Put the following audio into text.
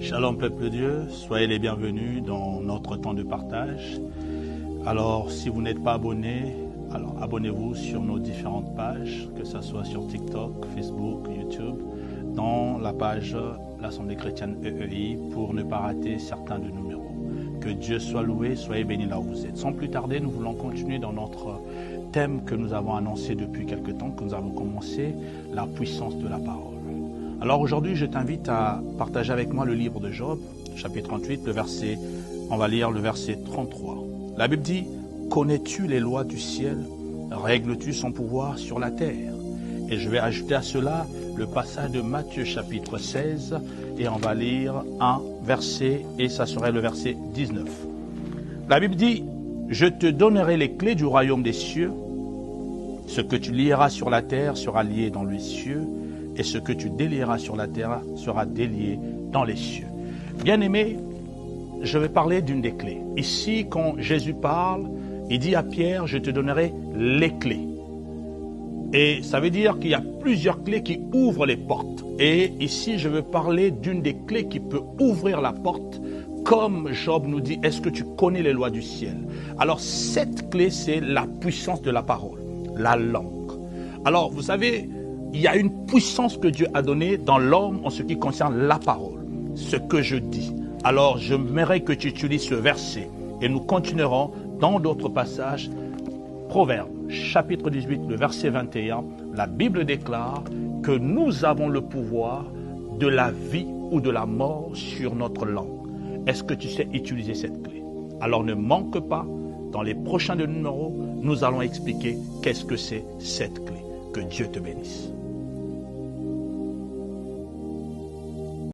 Shalom peuple de Dieu, soyez les bienvenus dans notre temps de partage. Alors si vous n'êtes pas abonné, alors abonnez-vous sur nos différentes pages, que ce soit sur TikTok, Facebook, YouTube, dans la page l'Assemblée chrétienne EEI pour ne pas rater certains de nos numéros. Que Dieu soit loué, soyez bénis là où vous êtes. Sans plus tarder, nous voulons continuer dans notre thème que nous avons annoncé depuis quelque temps, que nous avons commencé, la puissance de la parole. Alors aujourd'hui, je t'invite à partager avec moi le livre de Job, chapitre 38, on va lire le verset 33. La Bible dit, « Connais-tu les lois du ciel? Règles-tu son pouvoir sur la terre ?» Et je vais ajouter à cela le passage de Matthieu chapitre 16, et on va lire un verset, et ça serait le verset 19. La Bible dit, « Je te donnerai les clés du royaume des cieux. Ce que tu lieras sur la terre sera lié dans les cieux, et ce que tu délieras sur la terre sera délié dans les cieux. » Bien-aimés, je vais parler d'une des clés. Ici, quand Jésus parle, il dit à Pierre, « Je te donnerai les clés. » Et ça veut dire qu'il y a plusieurs clés qui ouvrent les portes. Et ici, je veux parler d'une des clés qui peut ouvrir la porte, comme Job nous dit, « Est-ce que tu connais les lois du ciel ?» Alors, cette clé, c'est la puissance de la parole, la langue. Alors, vous savez, il y a une puissance que Dieu a donnée dans l'homme en ce qui concerne la parole, ce que je dis. Alors, j'aimerais que tu utilises ce verset et nous continuerons dans d'autres passages. Proverbe, chapitre 18, le verset 21, la Bible déclare que nous avons le pouvoir de la vie ou de la mort sur notre langue. Est-ce que tu sais utiliser cette clé? Alors, ne manque pas, dans les prochains numéros, nous allons expliquer qu'est-ce que c'est cette clé. Que Dieu te bénisse.